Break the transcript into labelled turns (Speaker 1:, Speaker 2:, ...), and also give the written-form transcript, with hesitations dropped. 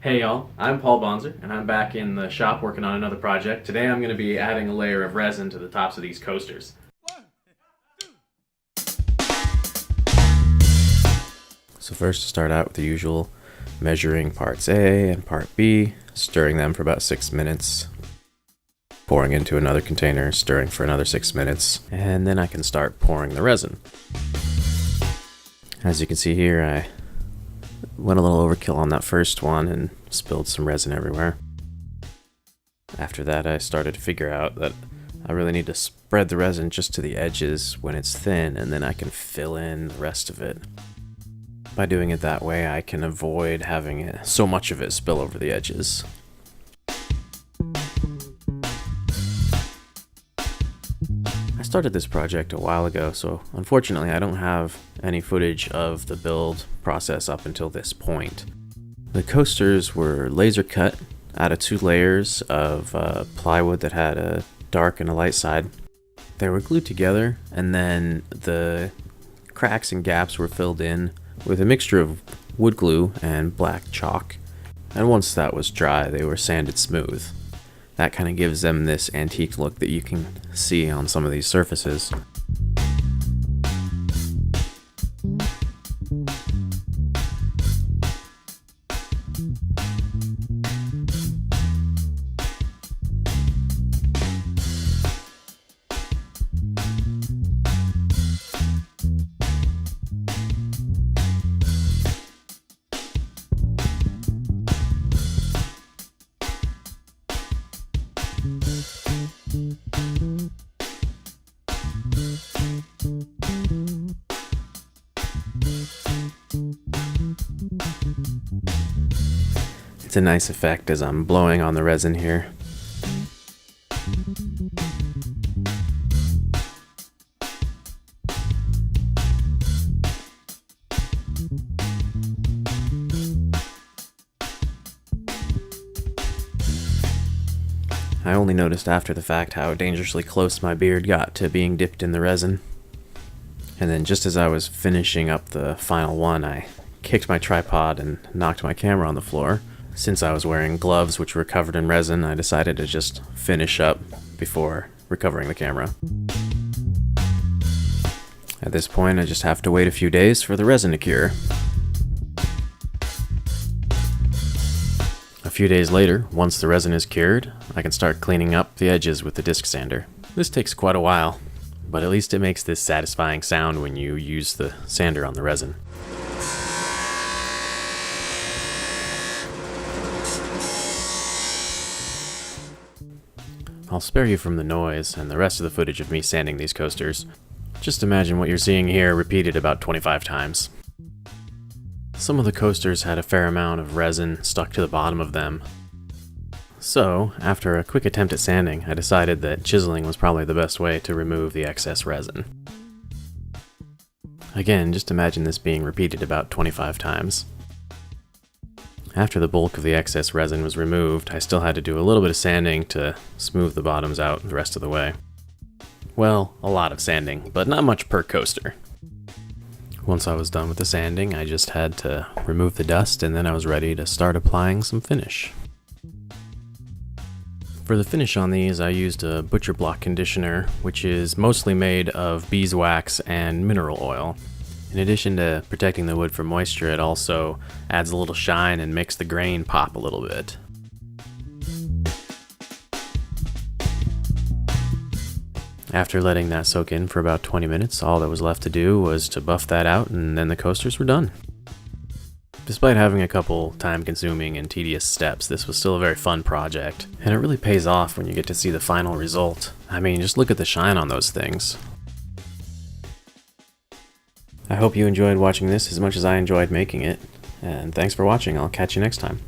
Speaker 1: Hey y'all, I'm Paul Bonzer, and I'm back in the shop working on another project. Today I'm going to be adding a layer of resin to the tops of these coasters. So first to start out with the usual, measuring parts A and part B, stirring them for about 6 minutes, pouring into another container, stirring for another 6 minutes, and then I can start pouring the resin. As you can see here, I went a little overkill on that first one and spilled some resin everywhere. After that, I started to figure out that I really need to spread the resin just to the edges when it's thin, and then I can fill in the rest of it. By doing it that way, I can avoid having so much of it spill over the edges. I started this project a while ago, so unfortunately I don't have any footage of the build process up until this point. The coasters were laser cut out of 2 layers of plywood that had a dark and a light side. They were glued together, and then the cracks and gaps were filled in with a mixture of wood glue and black chalk. And once that was dry, they were sanded smooth. That kind of gives them this antique look that you can see on some of these surfaces. It's a nice effect as I'm blowing on the resin here. I only noticed after the fact how dangerously close my beard got to being dipped in the resin. And then just as I was finishing up the final one, I kicked my tripod and knocked my camera on the floor. Since I was wearing gloves which were covered in resin, I decided to just finish up before recovering the camera. At this point, I just have to wait a few days for the resin to cure. A few days later, once the resin is cured, I can start cleaning up the edges with the disc sander. This takes quite a while, but at least it makes this satisfying sound when you use the sander on the resin. I'll spare you from the noise and the rest of the footage of me sanding these coasters. Just imagine what you're seeing here repeated about 25 times. Some of the coasters had a fair amount of resin stuck to the bottom of them. So, after a quick attempt at sanding, I decided that chiseling was probably the best way to remove the excess resin. Again, just imagine this being repeated about 25 times. After the bulk of the excess resin was removed, I still had to do a little bit of sanding to smooth the bottoms out the rest of the way. Well, a lot of sanding, but not much per coaster. Once I was done with the sanding, I just had to remove the dust, and then I was ready to start applying some finish. For the finish on these, I used a butcher block conditioner, which is mostly made of beeswax and mineral oil. In addition to protecting the wood from moisture, it also adds a little shine and makes the grain pop a little bit. After letting that soak in for about 20 minutes, all that was left to do was to buff that out, and then the coasters were done. Despite having a couple time-consuming and tedious steps, this was still a very fun project, and it really pays off when you get to see the final result. I mean, just look at the shine on those things. I hope you enjoyed watching this as much as I enjoyed making it, and thanks for watching. I'll catch you next time.